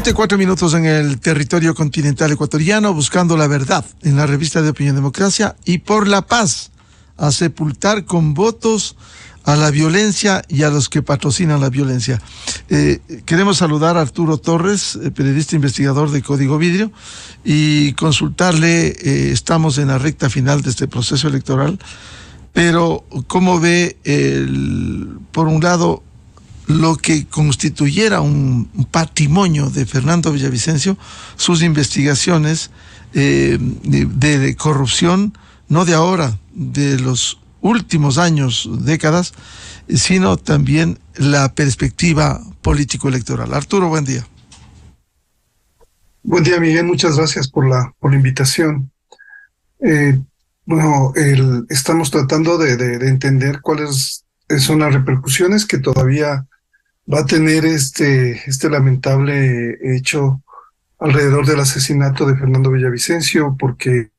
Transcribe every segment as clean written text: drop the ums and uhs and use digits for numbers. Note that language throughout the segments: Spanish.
7:04 en el territorio continental ecuatoriano, buscando la verdad en la revista de Opinión Democracia y por la paz, a sepultar con votos a la violencia y a los que patrocinan la violencia. Queremos saludar a Arturo Torres, periodista investigador de Código Vidrio, y consultarle, estamos en la recta final de este proceso electoral, pero ¿cómo ve, por un lado, lo que constituyera un patrimonio de Fernando Villavicencio, sus investigaciones de corrupción, no de ahora, de los últimos años, décadas, sino también la perspectiva político-electoral? Arturo, buen día. Buen día, Miguel, muchas gracias por la invitación. Estamos tratando de entender cuáles son las repercusiones que todavía va a tener este lamentable hecho alrededor del asesinato de Fernando Villavicencio, porque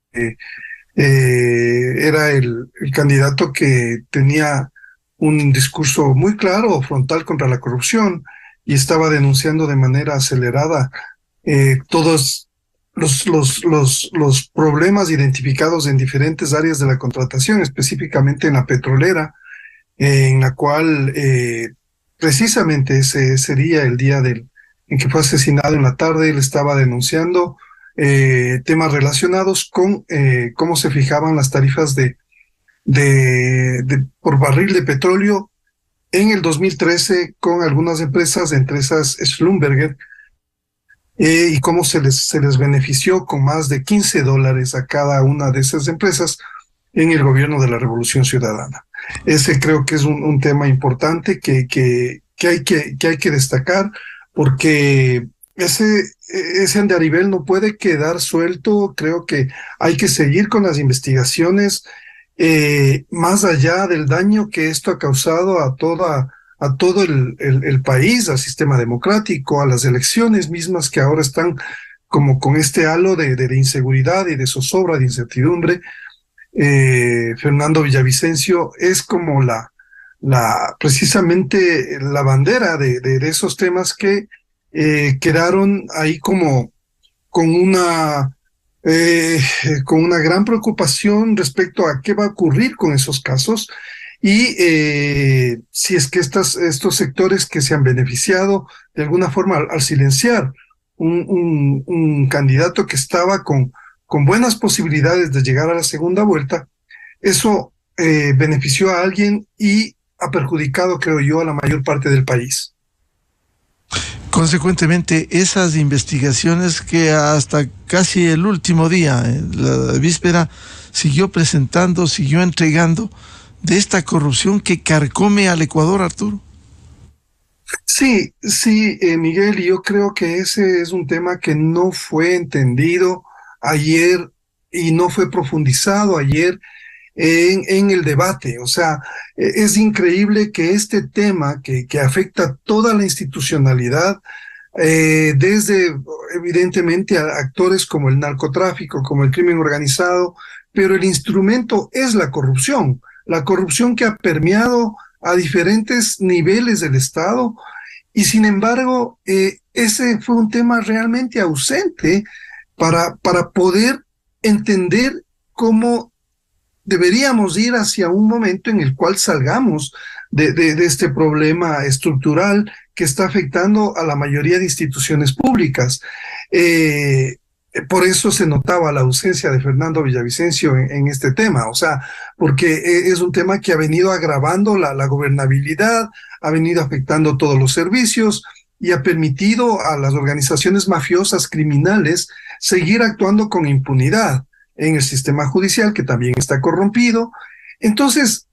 era el candidato que tenía un discurso muy claro, frontal contra la corrupción, y estaba denunciando de manera acelerada todos los problemas identificados en diferentes áreas de la contratación, específicamente en la petrolera, en la cual precisamente ese sería el día en que fue asesinado en la tarde. Él estaba denunciando temas relacionados con cómo se fijaban las tarifas por barril de petróleo en el 2013 con algunas empresas, entre esas Schlumberger, y cómo se les benefició con más de $15 a cada una de esas empresas en el gobierno de la Revolución Ciudadana. Ese creo que es un tema importante que hay que destacar, porque ese andarivel no puede quedar suelto. Creo que hay que seguir con las investigaciones, más allá del daño que esto ha causado a todo el país, al sistema democrático, a las elecciones mismas que ahora están como con este halo de inseguridad y de zozobra, de incertidumbre. Fernando Villavicencio es como precisamente la bandera de esos temas que quedaron ahí como con una gran preocupación respecto a qué va a ocurrir con esos casos, y si es que estos sectores que se han beneficiado de alguna forma al silenciar un candidato que estaba con buenas posibilidades de llegar a la segunda vuelta, eso benefició a alguien y ha perjudicado, creo yo, a la mayor parte del país. Consecuentemente, esas investigaciones que hasta casi el último día, la víspera, siguió presentando, siguió entregando, de esta corrupción que carcome al Ecuador, Arturo. Sí, Miguel, y yo creo que ese es un tema que no fue entendido ayer y no fue profundizado ayer en el debate. O sea, es increíble que este tema que afecta toda la institucionalidad, desde evidentemente a actores como el narcotráfico, como el crimen organizado, pero el instrumento es la corrupción que ha permeado a diferentes niveles del Estado, y sin embargo ese fue un tema realmente ausente para poder entender cómo deberíamos ir hacia un momento en el cual salgamos de este problema estructural que está afectando a la mayoría de instituciones públicas. Por eso se notaba la ausencia de Fernando Villavicencio en este tema, o sea, porque es un tema que ha venido agravando la gobernabilidad, ha venido afectando todos los servicios y ha permitido a las organizaciones mafiosas criminales seguir actuando con impunidad en el sistema judicial, que también está corrompido. Entonces,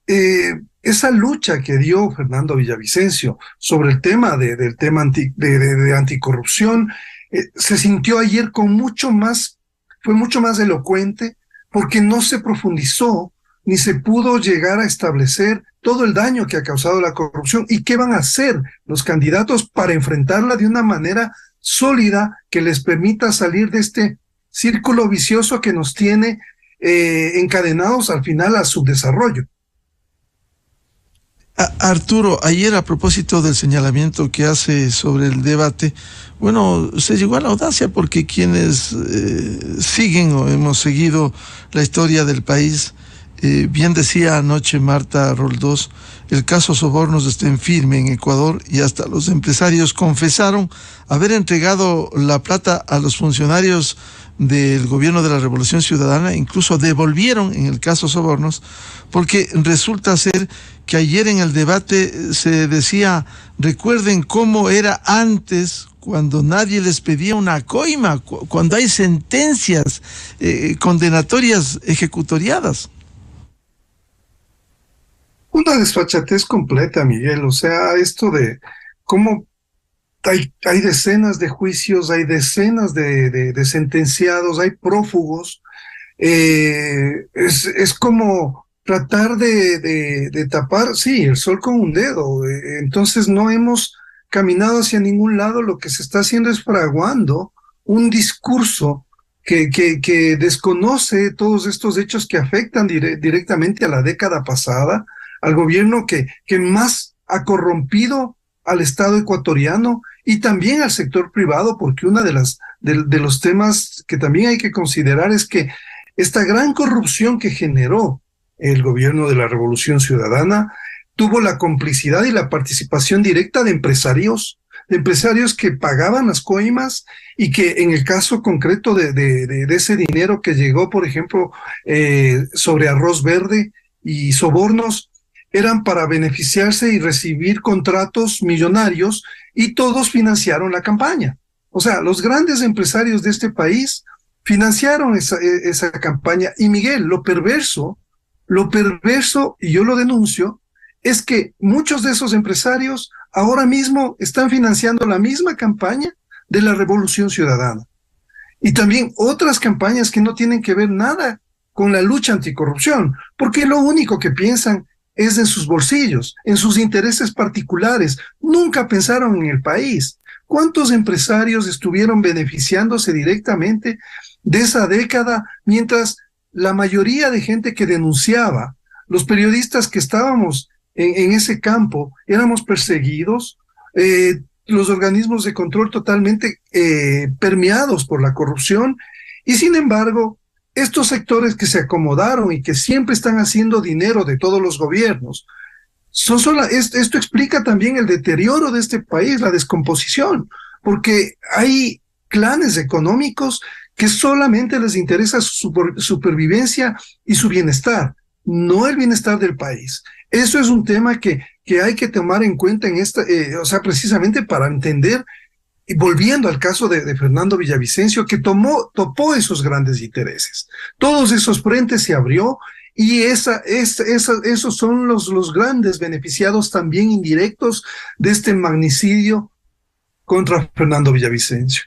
esa lucha que dio Fernando Villavicencio sobre el tema del tema de anticorrupción, se sintió ayer fue mucho más elocuente, porque no se profundizó ni se pudo llegar a establecer todo el daño que ha causado la corrupción y qué van a hacer los candidatos para enfrentarla de una manera sólida que les permita salir de este círculo vicioso que nos tiene encadenados al final a su desarrollo. Arturo, ayer a propósito del señalamiento que hace sobre el debate, bueno, se llegó a la audacia porque quienes siguen o hemos seguido la historia del país, bien decía anoche Marta Roldós, el caso Sobornos está en firme en Ecuador y hasta los empresarios confesaron haber entregado la plata a los funcionarios del gobierno de la Revolución Ciudadana, incluso devolvieron en el caso Sobornos, porque resulta ser que ayer en el debate se decía, recuerden cómo era antes cuando nadie les pedía una coima, cuando hay sentencias condenatorias ejecutoriadas. Una desfachatez completa, Miguel. O sea, esto de cómo hay decenas de juicios, hay decenas de sentenciados, hay prófugos. Es como tratar de tapar, sí, el sol con un dedo. Entonces no hemos caminado hacia ningún lado. Lo que se está haciendo es fraguando un discurso que desconoce todos estos hechos que afectan directamente a la década pasada, al gobierno que más ha corrompido al Estado ecuatoriano y también al sector privado, porque uno de los temas que también hay que considerar es que esta gran corrupción que generó el gobierno de la Revolución Ciudadana tuvo la complicidad y la participación directa de empresarios que pagaban las coimas y que en el caso concreto de ese dinero que llegó, por ejemplo, sobre arroz verde y sobornos, eran para beneficiarse y recibir contratos millonarios y todos financiaron la campaña. O sea, los grandes empresarios de este país financiaron esa campaña. Y Miguel, lo perverso, y yo lo denuncio, es que muchos de esos empresarios ahora mismo están financiando la misma campaña de la Revolución Ciudadana. Y también otras campañas que no tienen que ver nada con la lucha anticorrupción, porque lo único que piensan es en sus bolsillos, en sus intereses particulares. Nunca pensaron en el país. ¿Cuántos empresarios estuvieron beneficiándose directamente de esa década mientras la mayoría de gente que denunciaba, los periodistas que estábamos en ese campo, éramos perseguidos, los organismos de control totalmente permeados por la corrupción, y sin embargo, estos sectores que se acomodaron y que siempre están haciendo dinero de todos los gobiernos, esto explica también el deterioro de este país, la descomposición, porque hay clanes económicos que solamente les interesa su supervivencia y su bienestar, no el bienestar del país. Eso es un tema que hay que tomar en cuenta en o sea, precisamente para entender, y volviendo al caso de Fernando Villavicencio, que topó esos grandes intereses. Todos esos frentes se abrió y esos son los grandes beneficiados también indirectos de este magnicidio contra Fernando Villavicencio.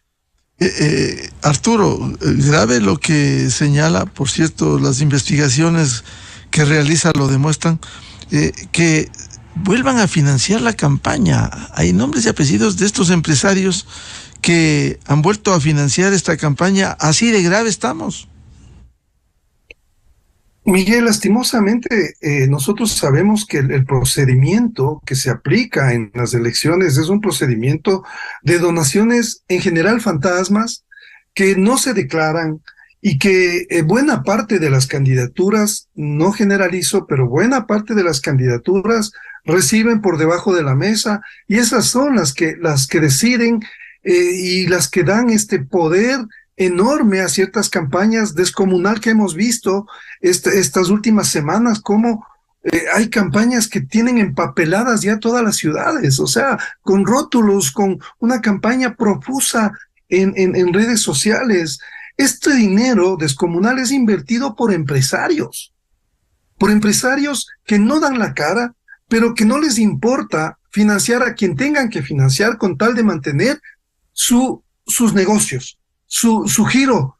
Arturo, grave lo que señala, por cierto, las investigaciones que realiza lo demuestran, que vuelvan a financiar la campaña. Hay nombres y apellidos de estos empresarios que han vuelto a financiar esta campaña. Así de grave estamos. Miguel, lastimosamente, nosotros sabemos que el procedimiento que se aplica en las elecciones es un procedimiento de donaciones en general fantasmas que no se declaran y que buena parte de las candidaturas, no generalizo, pero buena parte de las candidaturas reciben por debajo de la mesa, y esas son las que deciden y las que dan este poder enorme a ciertas campañas descomunal que hemos visto estas últimas semanas, como hay campañas que tienen empapeladas ya todas las ciudades, o sea, con rótulos, con una campaña profusa en redes sociales. Este dinero descomunal es invertido por empresarios que no dan la cara, pero que no les importa financiar a quien tengan que financiar con tal de mantener sus negocios, su giro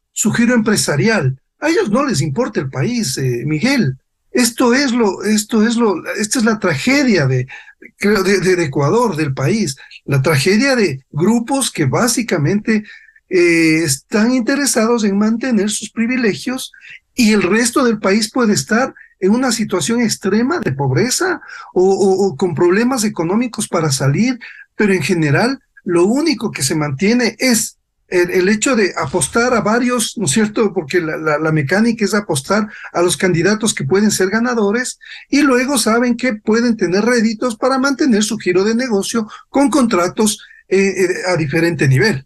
empresarial. A ellos no les importa el país, Miguel. Esta es la tragedia de Ecuador, del país, la tragedia de grupos que básicamente están interesados en mantener sus privilegios, y el resto del país puede estar en una situación extrema de pobreza o con problemas económicos para salir, pero en general lo único que se mantiene es el hecho de apostar a varios, ¿no es cierto? Porque la mecánica es apostar a los candidatos que pueden ser ganadores y luego saben que pueden tener réditos para mantener su giro de negocio con contratos a diferente nivel.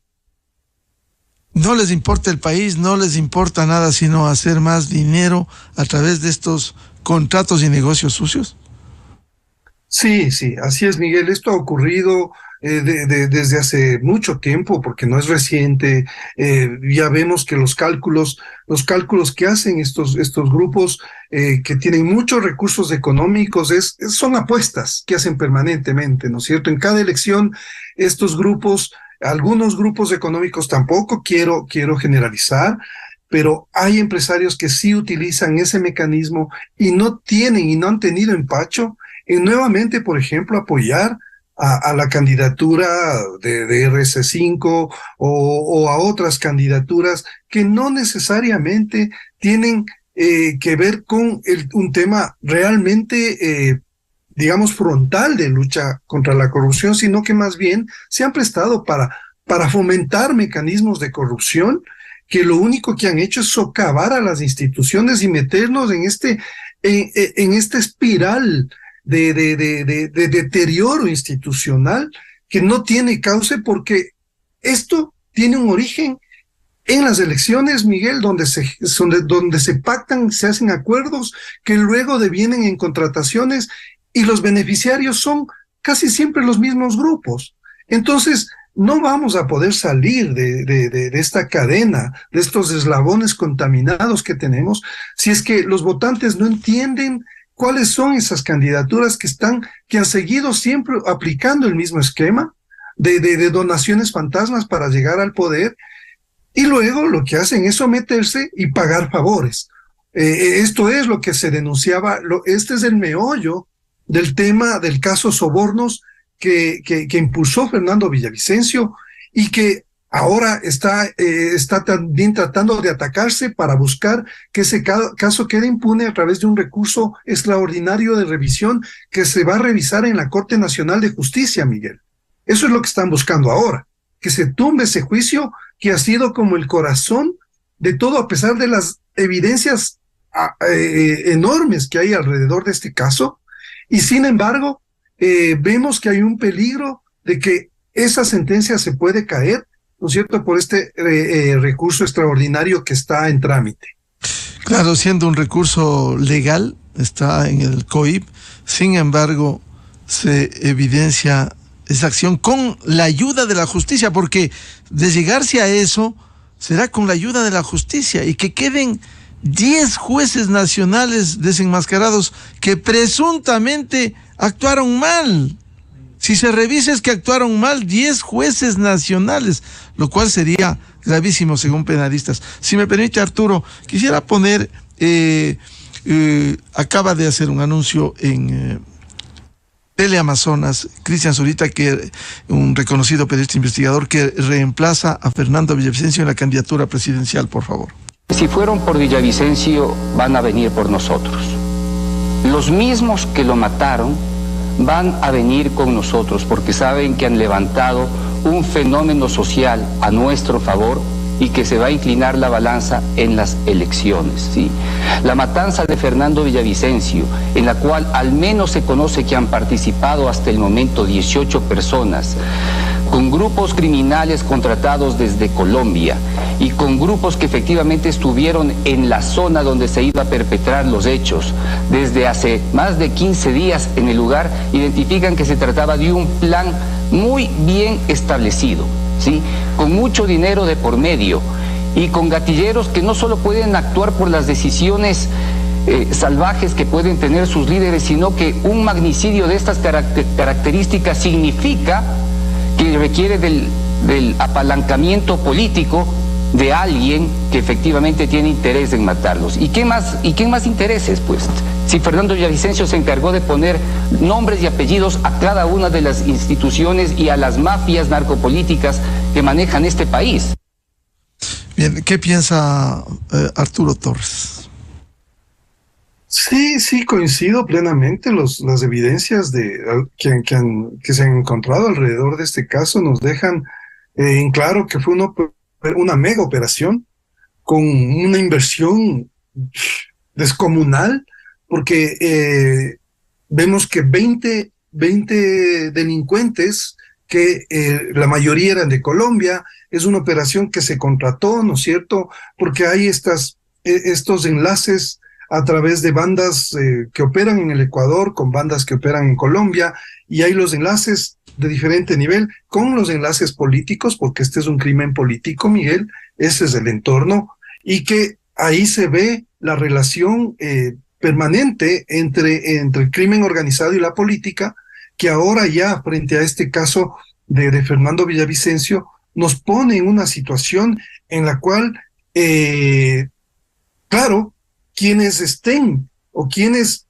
No les importa el país, no les importa nada sino hacer más dinero a través de estos contratos y negocios sucios. Sí, sí, así es, Miguel. Esto ha ocurrido desde hace mucho tiempo, porque no es reciente. Ya vemos que los cálculos que hacen estos grupos que tienen muchos recursos económicos son apuestas que hacen permanentemente, ¿no es cierto? En cada elección, estos grupos, algunos grupos económicos, tampoco quiero generalizar, pero hay empresarios que sí utilizan ese mecanismo y no han tenido empacho en nuevamente, por ejemplo, apoyar a la candidatura de RC5 o a otras candidaturas que no necesariamente tienen que ver con un tema realmente, digamos, frontal de lucha contra la corrupción, sino que más bien se han prestado para fomentar mecanismos de corrupción que lo único que han hecho es socavar a las instituciones y meternos en esta espiral de deterioro institucional que no tiene cauce, porque esto tiene un origen en las elecciones, Miguel, donde se pactan, se hacen acuerdos que luego devienen en contrataciones y los beneficiarios son casi siempre los mismos grupos. Entonces, no vamos a poder salir de esta cadena, de estos eslabones contaminados que tenemos, si es que los votantes no entienden cuáles son esas candidaturas que han seguido siempre aplicando el mismo esquema de donaciones fantasmas para llegar al poder, y luego lo que hacen es someterse y pagar favores. Esto es lo que se denunciaba, este es el meollo del tema del caso sobornos que impulsó Fernando Villavicencio y que ahora está también tratando de atacarse para buscar que ese caso quede impune a través de un recurso extraordinario de revisión que se va a revisar en la Corte Nacional de Justicia, Miguel. Eso es lo que están buscando ahora, que se tumbe ese juicio que ha sido como el corazón de todo, a pesar de las evidencias enormes que hay alrededor de este caso, y sin embargo, vemos que hay un peligro de que esa sentencia se puede caer, ¿no es cierto?, por este recurso extraordinario que está en trámite. Claro, siendo un recurso legal, está en el COIP, sin embargo, se evidencia esa acción con la ayuda de la justicia, porque de llegarse a eso, será con la ayuda de la justicia, y que queden 10 jueces nacionales desenmascarados que presuntamente actuaron mal. Si se revisa es que actuaron mal 10 jueces nacionales, lo cual sería gravísimo según penalistas. Si me permite, Arturo, quisiera poner, acaba de hacer un anuncio en Teleamazonas, Cristian Zurita, un reconocido periodista investigador que reemplaza a Fernando Villavicencio en la candidatura presidencial, por favor. Si fueron por Villavicencio, van a venir por nosotros. Los mismos que lo mataron van a venir con nosotros porque saben que han levantado un fenómeno social a nuestro favor y que se va a inclinar la balanza en las elecciones, ¿sí? La matanza de Fernando Villavicencio, en la cual al menos se conoce que han participado hasta el momento 18 personas, con grupos criminales contratados desde Colombia y con grupos que efectivamente estuvieron en la zona donde se iba a perpetrar los hechos desde hace más de 15 días en el lugar, identifican que se trataba de un plan muy bien establecido, ¿sí? Con mucho dinero de por medio y con gatilleros que no solo pueden actuar por las decisiones salvajes que pueden tener sus líderes, sino que un magnicidio de estas características significa que requiere del apalancamiento político de alguien que efectivamente tiene interés en matarlos. ¿Y qué más intereses, pues? Si Fernando Villavicencio se encargó de poner nombres y apellidos a cada una de las instituciones y a las mafias narcopolíticas que manejan este país. Bien, ¿qué piensa Arturo Torres? Sí, sí, coincido plenamente. Las evidencias que se han encontrado alrededor de este caso nos dejan en claro que fue una mega operación con una inversión descomunal, porque vemos que 20 delincuentes, que la mayoría eran de Colombia, es una operación que se contrató, ¿no es cierto? Porque hay estos enlaces a través de bandas que operan en el Ecuador con bandas que operan en Colombia, y hay los enlaces de diferente nivel con los enlaces políticos, porque este es un crimen político, Miguel, ese es el entorno, y que ahí se ve la relación permanente entre el crimen organizado y la política, que ahora ya frente a este caso de Fernando Villavicencio nos pone en una situación en la cual, claro, quienes estén o quienes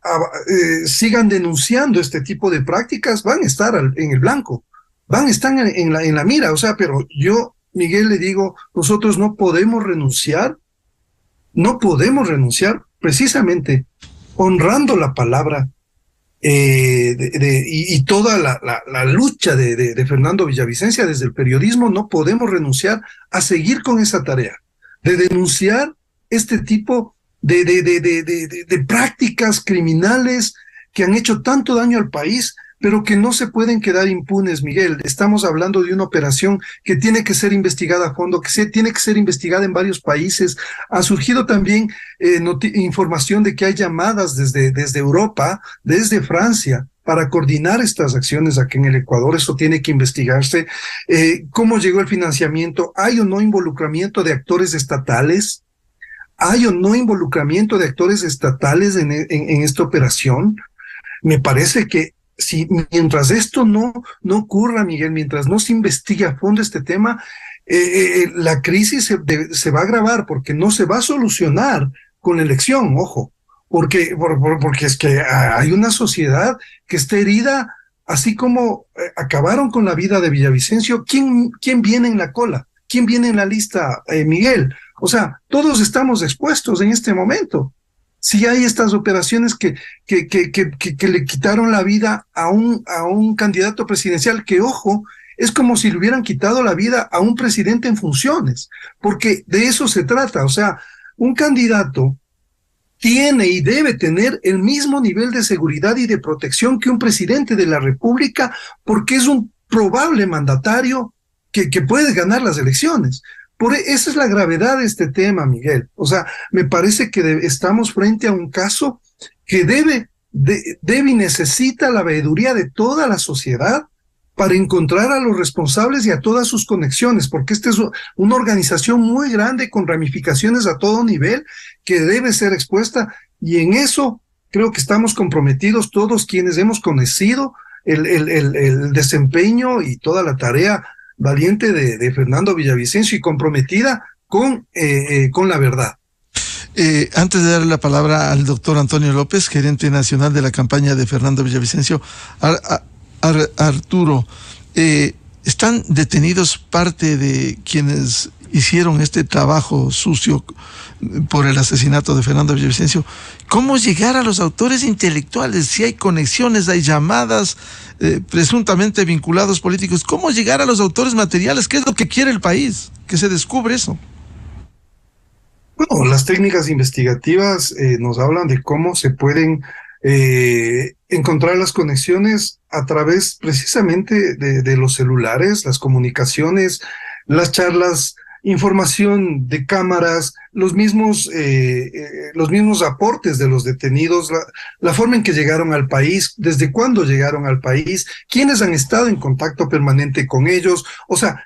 sigan denunciando este tipo de prácticas van a estar en el blanco, van a estar en la mira. O sea, pero yo, Miguel, le digo, nosotros no podemos renunciar precisamente honrando la palabra y toda la lucha de Fernando Villavicencio desde el periodismo. No podemos renunciar a seguir con esa tarea de denunciar este tipo de prácticas criminales que han hecho tanto daño al país, pero que no se pueden quedar impunes, Miguel. Estamos hablando de una operación que tiene que ser investigada a fondo, tiene que ser investigada en varios países. Ha surgido también información de que hay llamadas desde Europa, desde Francia, para coordinar estas acciones aquí en el Ecuador. Eso tiene que investigarse. ¿Cómo llegó el financiamiento? ¿Hay o no involucramiento de actores estatales? ¿Hay o no involucramiento de actores estatales en esta operación? Me parece que si mientras esto no ocurra, Miguel, mientras no se investigue a fondo este tema, la crisis se va a agravar, porque no se va a solucionar con la elección, ojo, porque es que hay una sociedad que está herida, así como acabaron con la vida de Villavicencio. ¿Quién viene en la cola? ¿Quién viene en la lista, Miguel? O sea, todos estamos expuestos en este momento. Si hay estas operaciones que le quitaron la vida a un candidato presidencial, que, ojo, es como si le hubieran quitado la vida a un presidente en funciones, porque de eso se trata. O sea, un candidato tiene y debe tener el mismo nivel de seguridad y de protección que un presidente de la República, porque es un probable mandatario que puede ganar las elecciones. Esa es la gravedad de este tema, Miguel. O sea, me parece que estamos frente a un caso que debe y necesita la veeduría de toda la sociedad para encontrar a los responsables y a todas sus conexiones, porque esta es una organización muy grande con ramificaciones a todo nivel que debe ser expuesta, y en eso creo que estamos comprometidos todos quienes hemos conocido el desempeño y toda la tarea valiente de Fernando Villavicencio, y comprometida con la verdad. Antes de darle la palabra al doctor Antonio López, gerente nacional de la campaña de Fernando Villavicencio, Arturo, ¿están detenidos parte de quienes hicieron este trabajo sucio por el asesinato de Fernando Villavicencio? ¿Cómo llegar a los autores intelectuales? Si hay conexiones, hay llamadas, presuntamente vinculados políticos. ¿Cómo llegar a los autores materiales? ¿Qué es lo que quiere el país? Que se descubre eso. Bueno, las técnicas investigativas nos hablan de cómo se pueden encontrar las conexiones a través precisamente de los celulares, las comunicaciones, las charlas, información de cámaras, los mismos aportes de los detenidos, la forma en que llegaron al país, desde cuándo llegaron al país, quiénes han estado en contacto permanente con ellos. O sea,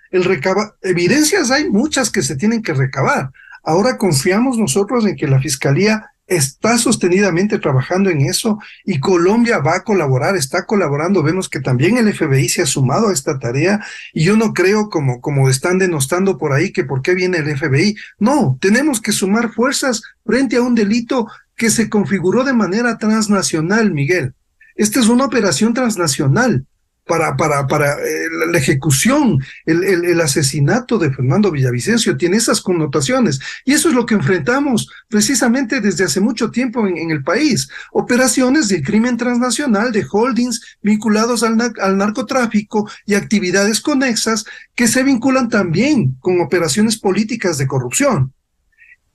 evidencias hay muchas que se tienen que recabar. Ahora confiamos nosotros en que la Fiscalía está sostenidamente trabajando en eso, y Colombia va a colaborar, está colaborando. Vemos que también el FBI se ha sumado a esta tarea, y yo no creo, como están denostando por ahí, que por qué viene el FBI. No, tenemos que sumar fuerzas frente a un delito que se configuró de manera transnacional, Miguel. Esta es una operación transnacional. la ejecución, el asesinato de Fernando Villavicencio tiene esas connotaciones. Y eso es lo que enfrentamos precisamente desde hace mucho tiempo en el país. Operaciones de crimen transnacional, de holdings vinculados al narcotráfico y actividades conexas que se vinculan también con operaciones políticas de corrupción.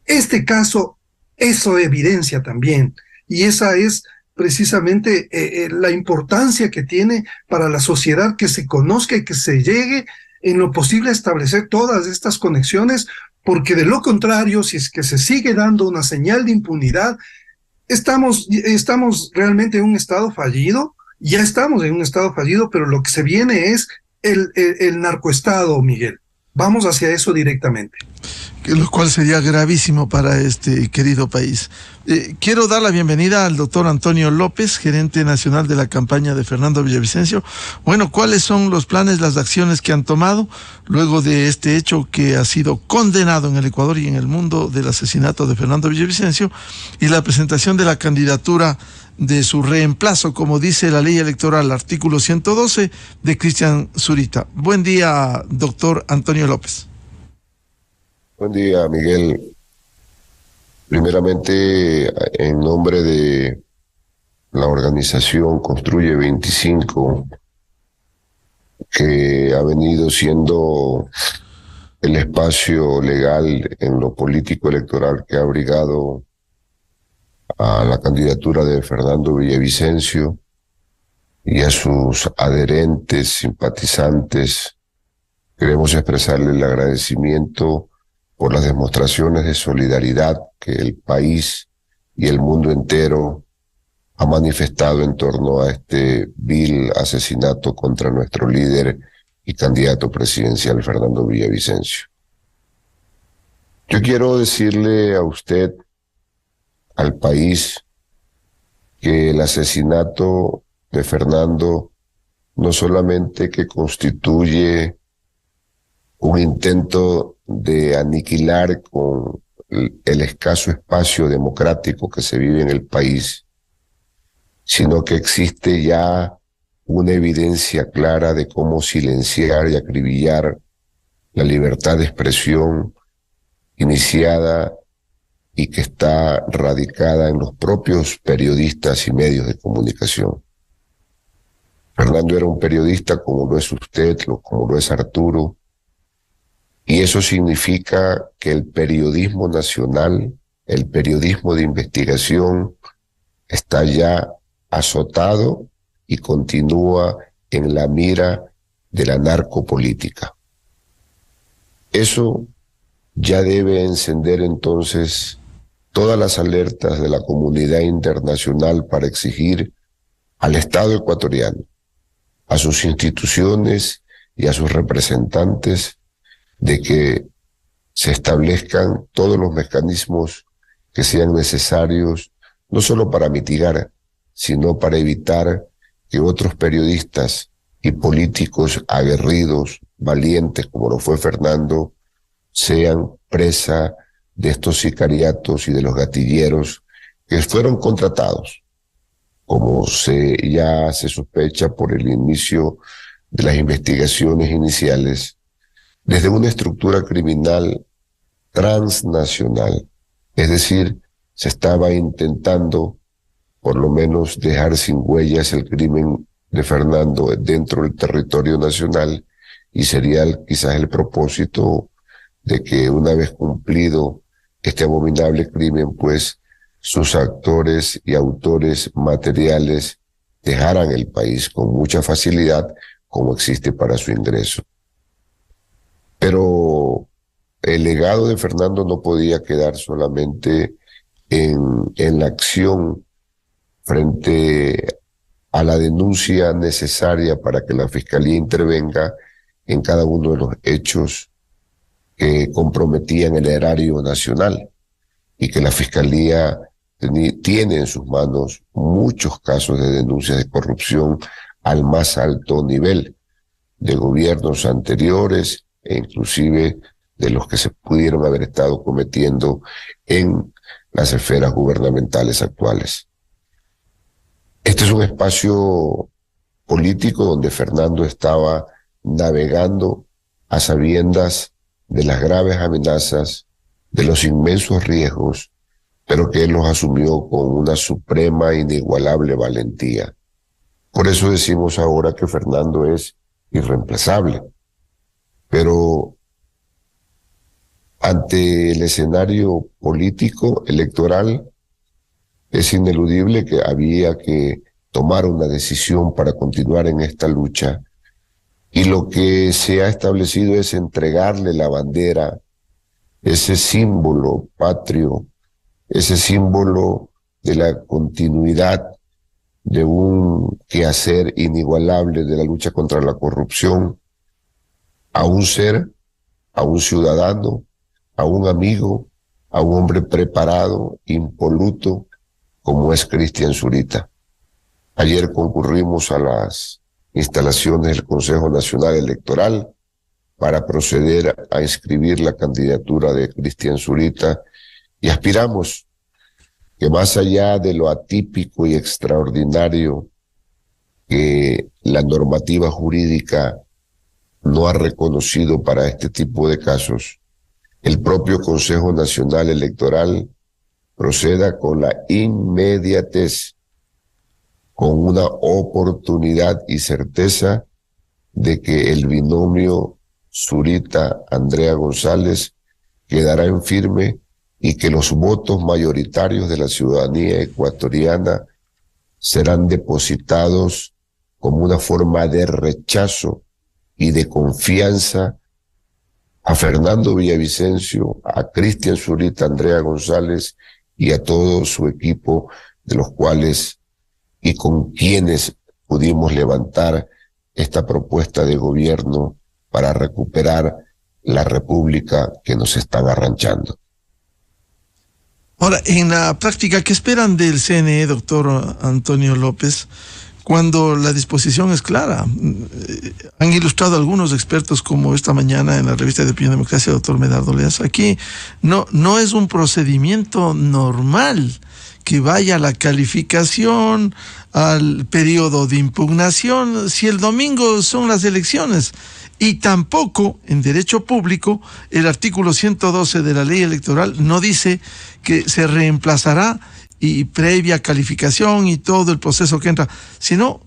Este caso, eso evidencia también, y esa es precisamente la importancia que tiene para la sociedad que se conozca y que se llegue en lo posible a establecer todas estas conexiones, porque de lo contrario, si es que se sigue dando una señal de impunidad, estamos realmente en un estado fallido, ya estamos en un estado fallido, pero lo que se viene es el narcoestado, Miguel. Vamos hacia eso directamente. Lo cual sería gravísimo para este querido país. Quiero dar la bienvenida al doctor Antonio López, gerente nacional de la campaña de Fernando Villavicencio. Bueno, ¿cuáles son los planes, las acciones que han tomado luego de este hecho que ha sido condenado en el Ecuador y en el mundo del asesinato de Fernando Villavicencio y la presentación de la candidatura de su reemplazo, como dice la ley electoral, artículo 112 de Cristian Zurita? Buen día, doctor Antonio López. Buen día, Miguel. Primeramente, en nombre de la organización Construye 25, que ha venido siendo el espacio legal en lo político electoral que ha abrigado a la candidatura de Fernando Villavicencio y a sus adherentes, simpatizantes, queremos expresarle el agradecimiento por las demostraciones de solidaridad que el país y el mundo entero ha manifestado en torno a este vil asesinato contra nuestro líder y candidato presidencial Fernando Villavicencio. Yo quiero decirle a usted, al país, que el asesinato de Fernando no solamente que constituye un intento de aniquilar con el escaso espacio democrático que se vive en el país, sino que existe ya una evidencia clara de cómo silenciar y acribillar la libertad de expresión iniciada y que está radicada en los propios periodistas y medios de comunicación. Fernando era un periodista como lo es usted, como lo es Arturo, y eso significa que el periodismo nacional, el periodismo de investigación, está ya azotado y continúa en la mira de la narcopolítica. Eso ya debe encender entonces todas las alertas de la comunidad internacional para exigir al Estado ecuatoriano, a sus instituciones y a sus representantes de que se establezcan todos los mecanismos que sean necesarios, no solo para mitigar, sino para evitar que otros periodistas y políticos aguerridos, valientes, como lo fue Fernando, sean presa de estos sicariatos y de los gatilleros que fueron contratados, como ya se sospecha por el inicio de las investigaciones iniciales, desde una estructura criminal transnacional. Es decir, se estaba intentando por lo menos dejar sin huellas el crimen de Fernando dentro del territorio nacional, y sería quizás el propósito de que una vez cumplido este abominable crimen, pues sus actores y autores materiales dejaran el país con mucha facilidad, como existe para su ingreso. Pero el legado de Fernando no podía quedar solamente en la acción frente a la denuncia necesaria para que la Fiscalía intervenga en cada uno de los hechos que comprometían el erario nacional, y que la Fiscalía tiene en sus manos muchos casos de denuncias de corrupción al más alto nivel, de gobiernos anteriores e inclusive de los que se pudieron haber estado cometiendo en las esferas gubernamentales actuales. Este es un espacio político donde Fernando estaba navegando a sabiendas de las graves amenazas, de los inmensos riesgos, pero que él los asumió con una suprema e inigualable valentía. Por eso decimos ahora que Fernando es irreemplazable. Pero ante el escenario político, electoral, es ineludible que había que tomar una decisión para continuar en esta lucha. Y lo que se ha establecido es entregarle la bandera, ese símbolo patrio, ese símbolo de la continuidad de un quehacer inigualable de la lucha contra la corrupción, a un ser, a un ciudadano, a un amigo, a un hombre preparado, impoluto, como es Cristian Zurita. Ayer concurrimos a las instalaciones del Consejo Nacional Electoral para proceder a inscribir la candidatura de Cristian Zurita y aspiramos que más allá de lo atípico y extraordinario que la normativa jurídica no ha reconocido para este tipo de casos, el propio Consejo Nacional Electoral proceda con la inmediatez, con una oportunidad y certeza de que el binomio Zurita-Andrea González quedará en firme y que los votos mayoritarios de la ciudadanía ecuatoriana serán depositados como una forma de rechazo y de confianza a Fernando Villavicencio, a Cristian Zurita, Andrea González y a todo su equipo, de los cuales y con quienes pudimos levantar esta propuesta de gobierno para recuperar la república que nos están arranchando. Ahora, en la práctica, ¿qué esperan del CNE, doctor Antonio López, cuando la disposición es clara? Han ilustrado algunos expertos, como esta mañana en la revista de Opinión y Democracia, doctor Medardo Leas. Aquí no es un procedimiento normal que vaya a la calificación, al periodo de impugnación, si el domingo son las elecciones. Y tampoco, en derecho público, el artículo 112 de la ley electoral no dice que se reemplazará y previa calificación y todo el proceso que entra, sino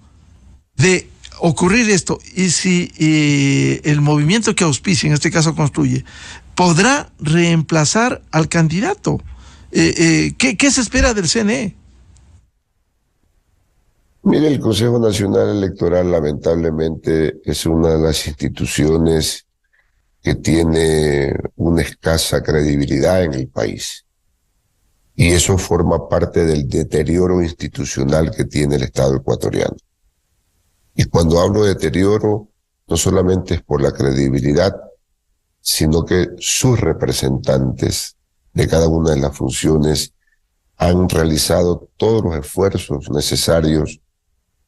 de ocurrir esto, y si el movimiento que auspicia, en este caso Construye, podrá reemplazar al candidato. ¿Qué se espera del CNE? Mire, el Consejo Nacional Electoral lamentablemente es una de las instituciones que tiene una escasa credibilidad en el país. Y eso forma parte del deterioro institucional que tiene el Estado ecuatoriano. Y cuando hablo de deterioro, no solamente es por la credibilidad, sino que sus representantes de cada una de las funciones han realizado todos los esfuerzos necesarios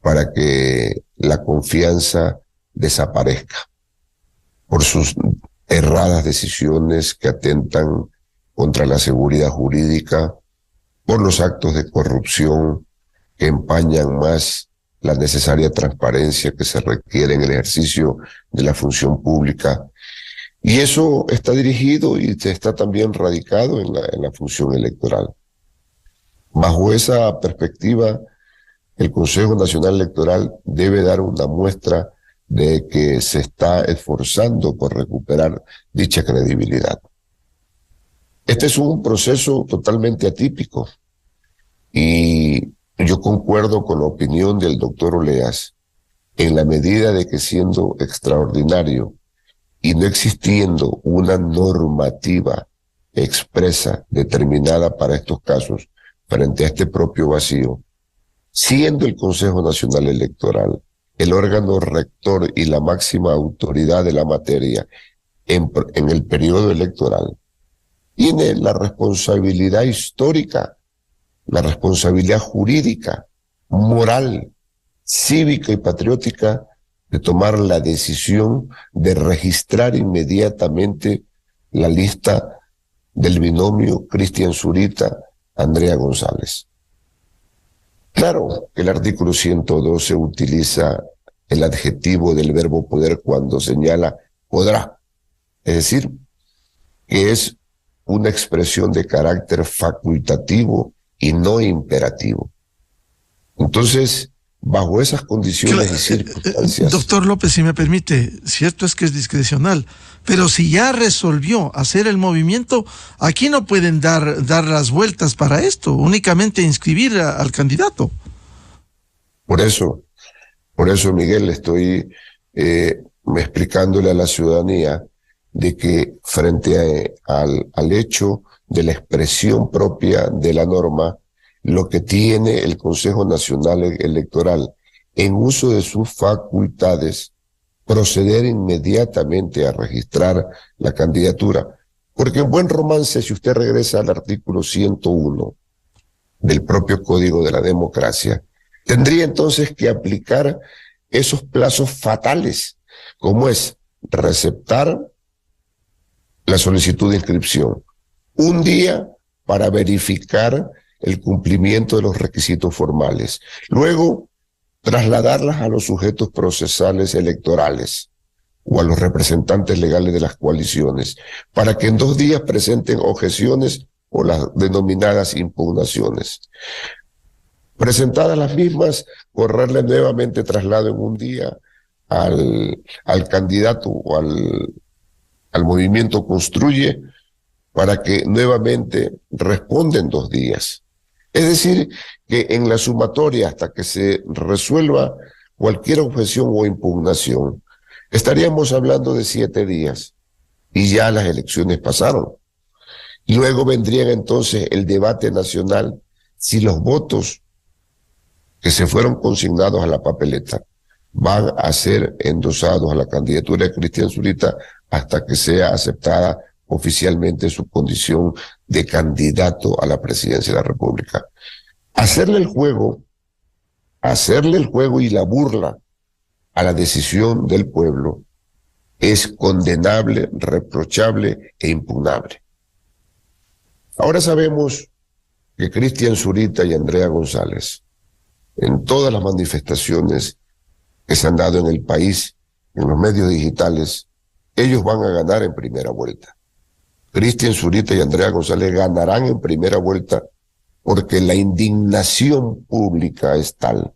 para que la confianza desaparezca por sus erradas decisiones que atentan contra la seguridad jurídica, por los actos de corrupción que empañan más la necesaria transparencia que se requiere en el ejercicio de la función pública. Y eso está dirigido y está también radicado en la función electoral. Bajo esa perspectiva, el Consejo Nacional Electoral debe dar una muestra de que se está esforzando por recuperar dicha credibilidad. Este es un proceso totalmente atípico y yo concuerdo con la opinión del doctor Oleas en la medida de que, siendo extraordinario y no existiendo una normativa expresa determinada para estos casos frente a este propio vacío, siendo el Consejo Nacional Electoral el órgano rector y la máxima autoridad de la materia en el periodo electoral, tiene la responsabilidad histórica, la responsabilidad jurídica, moral, cívica y patriótica de tomar la decisión de registrar inmediatamente la lista del binomio Cristian Zurita-Andrea González. Claro que el artículo 112 utiliza el adjetivo del verbo poder cuando señala podrá. Es decir, que es una expresión de carácter facultativo y no imperativo. Entonces, bajo esas condiciones y circunstancias... Doctor López, si me permite, cierto es que es discrecional, pero si ya resolvió hacer el movimiento, aquí no pueden dar las vueltas para esto, únicamente inscribir al candidato. Por eso, Miguel, estoy explicándole a la ciudadanía de que frente al hecho de la expresión propia de la norma, lo que tiene el Consejo Nacional Electoral en uso de sus facultades, proceder inmediatamente a registrar la candidatura. Porque en buen romance, si usted regresa al artículo 101 del propio Código de la Democracia, tendría entonces que aplicar esos plazos fatales, como es receptar la solicitud de inscripción, un día para verificar el cumplimiento de los requisitos formales, luego trasladarlas a los sujetos procesales electorales o a los representantes legales de las coaliciones, para que en 2 días presenten objeciones o las denominadas impugnaciones. Presentadas las mismas, correrle nuevamente traslado en un día al candidato o al movimiento Construye, para que nuevamente responda en 2 días. Es decir, que en la sumatoria, hasta que se resuelva cualquier objeción o impugnación, estaríamos hablando de 7 días, y ya las elecciones pasaron. Y luego vendría entonces el debate nacional si los votos que se fueron consignados a la papeleta van a ser endosados a la candidatura de Cristian Zurita hasta que sea aceptada oficialmente su condición de candidato a la presidencia de la República. Hacerle el juego y la burla a la decisión del pueblo es condenable, reprochable e impugnable. Ahora sabemos que Cristian Zurita y Andrea González, en todas las manifestaciones que se han dado en el país, en los medios digitales, ellos van a ganar en primera vuelta. Cristian Zurita y Andrea González ganarán en primera vuelta porque la indignación pública es tal,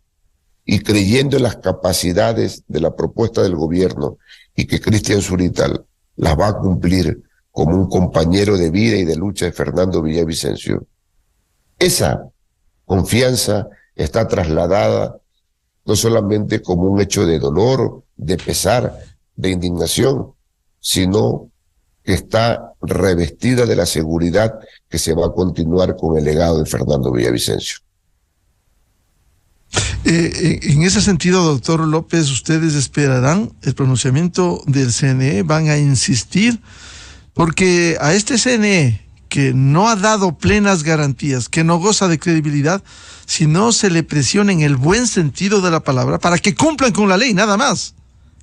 y creyendo en las capacidades de la propuesta del gobierno y que Cristian Zurita las va a cumplir como un compañero de vida y de lucha de Fernando Villavicencio, esa confianza está trasladada no solamente como un hecho de dolor, de pesar, de indignación, sino que está revestida de la seguridad que se va a continuar con el legado de Fernando Villavicencio. En ese sentido, doctor López, ¿ustedes esperarán el pronunciamiento del CNE? ¿Van a insistir? Porque a este CNE, que no ha dado plenas garantías, que no goza de credibilidad, si no se le presiona en el buen sentido de la palabra para que cumplan con la ley, nada más,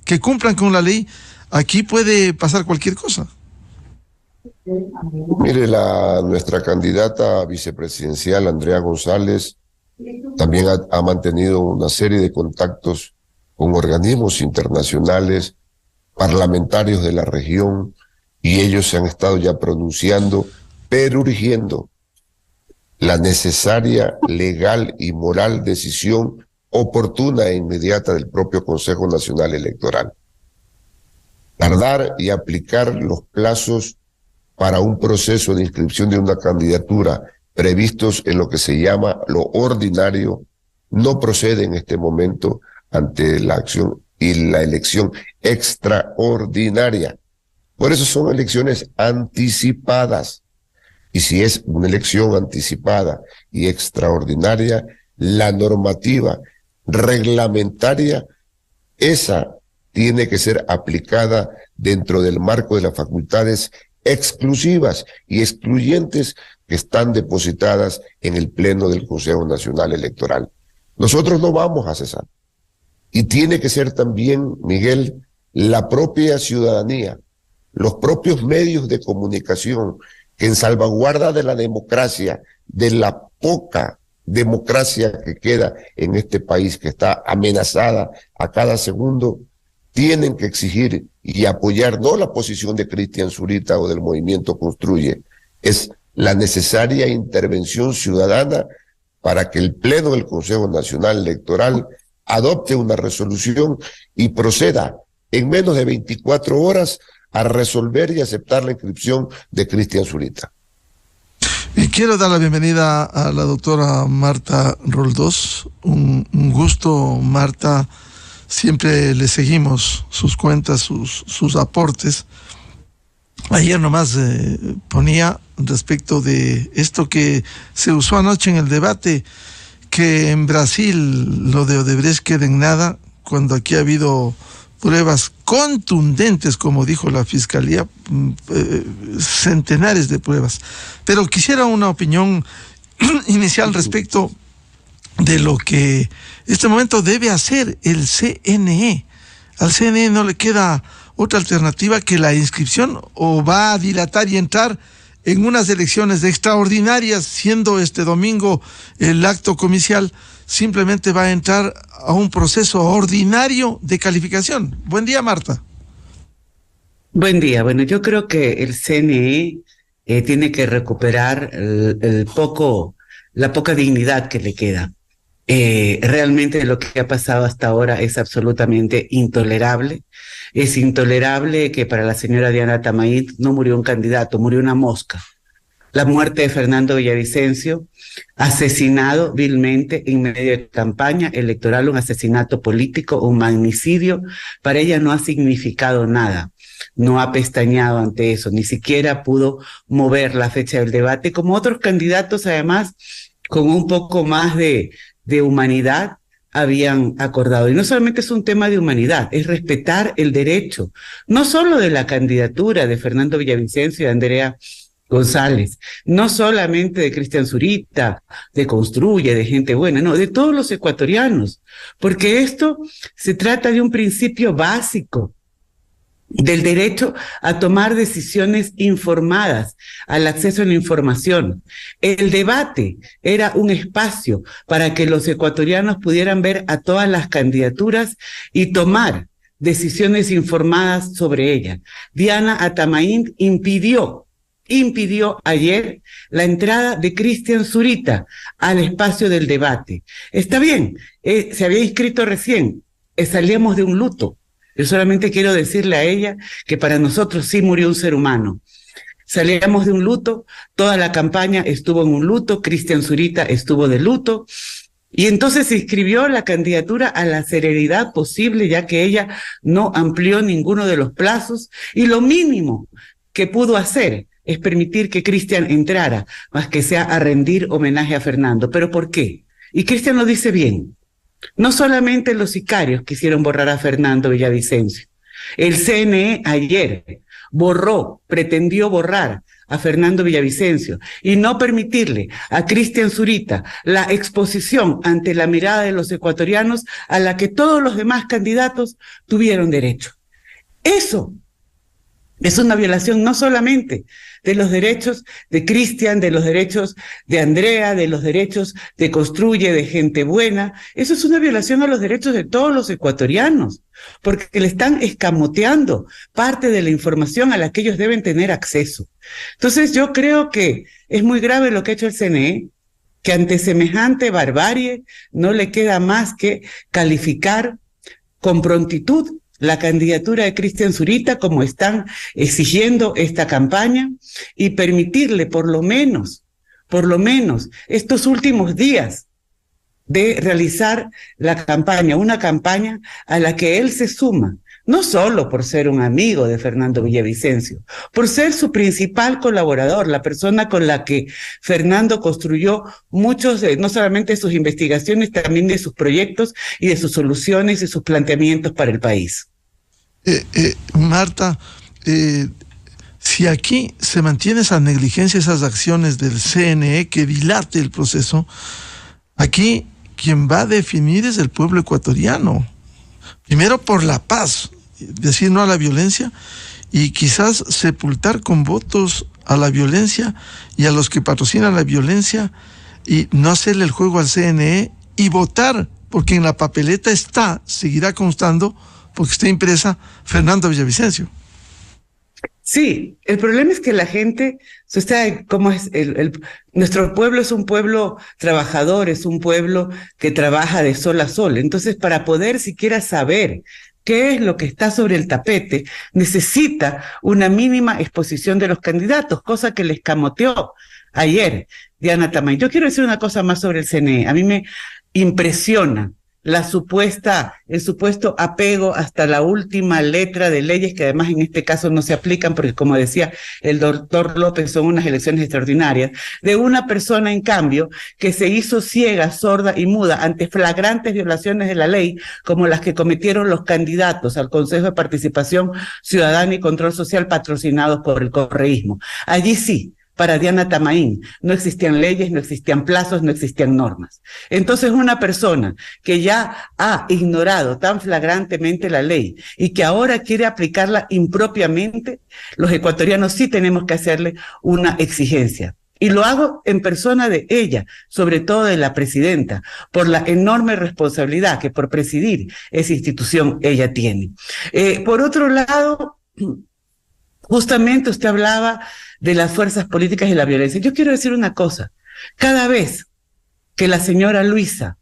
que cumplan con la ley, aquí puede pasar cualquier cosa. Mire, nuestra candidata vicepresidencial, Andrea González, también ha mantenido una serie de contactos con organismos internacionales, parlamentarios de la región, y ellos se han estado ya pronunciando, pero urgiendo la necesaria legal y moral decisión oportuna e inmediata del propio Consejo Nacional Electoral. Tardar y aplicar los plazos para un proceso de inscripción de una candidatura previstos en lo que se llama lo ordinario no procede en este momento ante la acción y la elección extraordinaria. Por eso son elecciones anticipadas. Y si es una elección anticipada y extraordinaria, la normativa reglamentaria, esa tiene que ser aplicada dentro del marco de las facultades exclusivas y excluyentes que están depositadas en el Pleno del Consejo Nacional Electoral. Nosotros no vamos a cesar. Y tiene que ser también, Miguel, la propia ciudadanía, los propios medios de comunicación, que en salvaguarda de la democracia, de la poca democracia que queda en este país, que está amenazada a cada segundo, tienen que exigir y apoyar no la posición de Cristian Zurita o del movimiento Construye, es la necesaria intervención ciudadana para que el Pleno del Consejo Nacional Electoral adopte una resolución y proceda en menos de 24 horas a resolver y aceptar la inscripción de Cristian Zurita. Y quiero dar la bienvenida a la doctora Marta Roldós. Un gusto, Marta. Siempre le seguimos sus cuentas, sus aportes. Ayer nomás ponía respecto de esto que se usó anoche en el debate, que en Brasil lo de Odebrecht queda en nada, cuando aquí ha habido pruebas contundentes, como dijo la Fiscalía, centenares de pruebas. Pero quisiera una opinión inicial respecto de lo que este momento debe hacer el CNE. Al CNE no le queda otra alternativa que la inscripción, o va a dilatar y entrar en unas elecciones extraordinarias, siendo este domingo el acto comicial, simplemente va a entrar a un proceso ordinario de calificación. Buen día, Marta. Buen día. Bueno, yo creo que el CNE tiene que recuperar la poca dignidad que le queda. Realmente lo que ha pasado hasta ahora es absolutamente intolerable. Es intolerable que para la señora Diana Tamaín no murió un candidato, murió una mosca. La muerte de Fernando Villavicencio, asesinado vilmente en medio de campaña electoral, un asesinato político, un magnicidio, para ella no ha significado nada. No ha pestañeado ante eso, ni siquiera pudo mover la fecha del debate, como otros candidatos, además, con un poco más de humanidad, habían acordado. Y no solamente es un tema de humanidad, es respetar el derecho, no solo de la candidatura de Fernando Villavicencio y de Andrea González, no solamente de Cristian Zurita, de Construye, de Gente Buena, no, de todos los ecuatorianos, porque esto se trata de un principio básico del derecho a tomar decisiones informadas, al acceso a la información. El debate era un espacio para que los ecuatorianos pudieran ver a todas las candidaturas y tomar decisiones informadas sobre ella. Diana Atamaín impidió ayer la entrada de Cristian Zurita al espacio del debate. Está bien, se había inscrito recién, salíamos de un luto. Yo solamente quiero decirle a ella que para nosotros sí murió un ser humano. Salíamos de un luto, toda la campaña estuvo en un luto, Cristian Zurita estuvo de luto, y entonces se inscribió la candidatura a la celeridad posible, ya que ella no amplió ninguno de los plazos, y lo mínimo que pudo hacer es permitir que Cristian entrara, más que sea a rendir homenaje a Fernando. ¿Pero por qué? Y Cristian lo dice bien. No solamente los sicarios quisieron borrar a Fernando Villavicencio. El CNE ayer pretendió borrar a Fernando Villavicencio y no permitirle a Cristian Zurita la exposición ante la mirada de los ecuatorianos a la que todos los demás candidatos tuvieron derecho. Eso es una violación no solamente de los derechos de Cristian, de los derechos de Andrea, de los derechos de Construye, de Gente Buena. Eso es una violación a los derechos de todos los ecuatorianos, porque le están escamoteando parte de la información a la que ellos deben tener acceso. Entonces yo creo que es muy grave lo que ha hecho el CNE, que ante semejante barbarie no le queda más que calificar con prontitud la candidatura de Cristian Zurita, como están exigiendo esta campaña, y permitirle por lo menos, estos últimos días de realizar la campaña, una campaña a la que él se suma, no solo por ser un amigo de Fernando Villavicencio, por ser su principal colaborador, la persona con la que Fernando construyó muchos, no solamente de sus investigaciones, también de sus proyectos y de sus soluciones y sus planteamientos para el país. Marta, si aquí se mantiene esa negligencia, esas acciones del CNE que dilate el proceso, aquí quien va a definir es el pueblo ecuatoriano. Primero por la paz, decir no a la violencia, y quizás sepultar con votos a la violencia y a los que patrocinan la violencia y no hacerle el juego al CNE y votar, porque en la papeleta seguirá constando, porque está impresa Fernando Villavicencio. Sí, el problema es que la gente, ¿cómo es? Nuestro pueblo es un pueblo trabajador, es un pueblo que trabaja de sol a sol. Entonces, para poder siquiera saber qué es lo que está sobre el tapete, necesita una mínima exposición de los candidatos, cosa que les escamoteó ayer Diana Tamay. Yo quiero decir una cosa más sobre el CNE. A mí me impresiona el supuesto apego hasta la última letra de leyes que además en este caso no se aplican porque, como decía el doctor López, son unas elecciones extraordinarias, de una persona en cambio que se hizo ciega, sorda y muda ante flagrantes violaciones de la ley como las que cometieron los candidatos al Consejo de Participación Ciudadana y Control Social patrocinados por el correísmo. Allí sí, para Diana Tamaín no existían leyes, no existían plazos, no existían normas. Entonces una persona que ya ha ignorado tan flagrantemente la ley y que ahora quiere aplicarla impropiamente, los ecuatorianos sí tenemos que hacerle una exigencia. Y lo hago en persona de ella, sobre todo de la presidenta, por la enorme responsabilidad que por presidir esa institución ella tiene. Por otro lado, justamente usted hablaba de las fuerzas políticas y la violencia. Yo quiero decir una cosa. Cada vez que la señora Luisa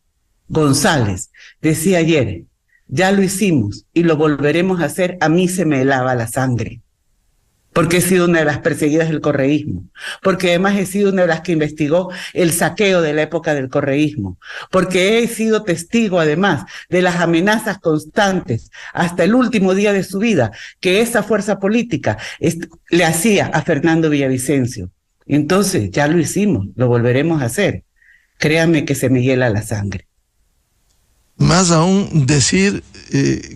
González decía ayer, ya lo hicimos y lo volveremos a hacer, a mí se me helaba la sangre. Porque he sido una de las perseguidas del correísmo, porque además he sido una de las que investigó el saqueo de la época del correísmo, porque he sido testigo además de las amenazas constantes hasta el último día de su vida que esa fuerza política le hacía a Fernando Villavicencio. Entonces ya lo hicimos, lo volveremos a hacer. Créame que se me hiela la sangre. Más aún decir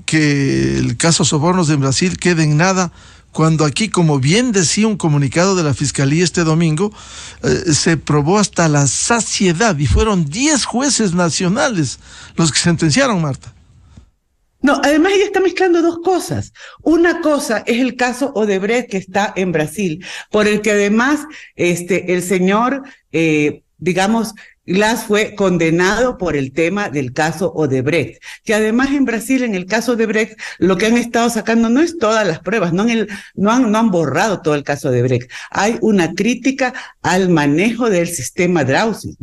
que el caso Sobornos en Brasil quede en nada, cuando aquí, como bien decía un comunicado de la Fiscalía este domingo, se probó hasta la saciedad y fueron 10 jueces nacionales los que sentenciaron, Marta. No, además ella está mezclando dos cosas. Una cosa es el caso Odebrecht que está en Brasil, por el que además el señor, Glass fue condenado por el tema del caso Odebrecht, que además en Brasil, en el caso Odebrecht, lo que han estado sacando no es todas las pruebas, no han borrado todo el caso Odebrecht. Hay una crítica al manejo del sistema Drausis,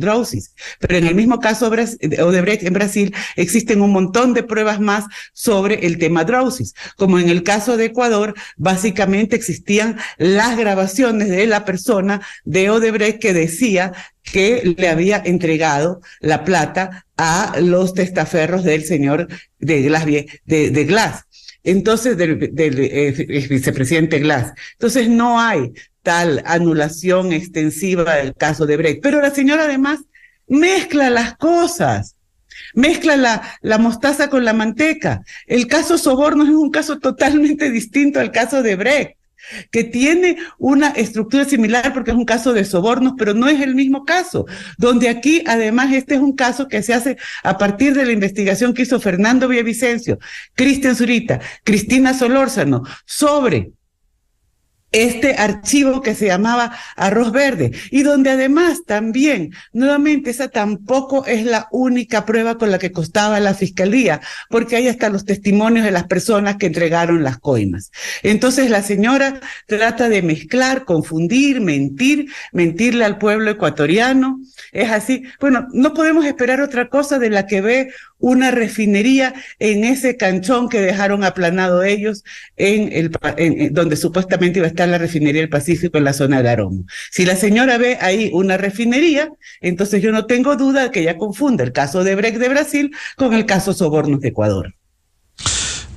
pero en el mismo caso Odebrecht en Brasil existen un montón de pruebas más sobre el tema Drausis. Como en el caso de Ecuador, básicamente existían las grabaciones de la persona de Odebrecht que decía que le había entregado la plata a los testaferros del señor de Glass. Entonces, del vicepresidente Glass. Entonces, no hay tal anulación extensiva del caso de Brecht. Pero la señora además mezcla las cosas. Mezcla la mostaza con la manteca. El caso Sobornos es un caso totalmente distinto al caso de Brecht, que tiene una estructura similar porque es un caso de sobornos, pero no es el mismo caso, donde aquí además este es un caso que se hace a partir de la investigación que hizo Fernando Villavicencio, Cristian Zurita, Cristina Solórzano, sobre este archivo que se llamaba Arroz Verde, y donde además también, nuevamente, esa tampoco es la única prueba con la que costaba la fiscalía, porque hay hasta los testimonios de las personas que entregaron las coimas. Entonces la señora trata de mezclar, confundir, mentirle al pueblo ecuatoriano. Es así. Bueno, no podemos esperar otra cosa de la que ve una refinería en ese canchón que dejaron aplanado ellos donde supuestamente iba a estar la refinería del Pacífico en la zona de Aromo. Si la señora ve ahí una refinería, entonces yo no tengo duda de que ella confunda el caso de Brecht de Brasil con el caso Sobornos de Ecuador.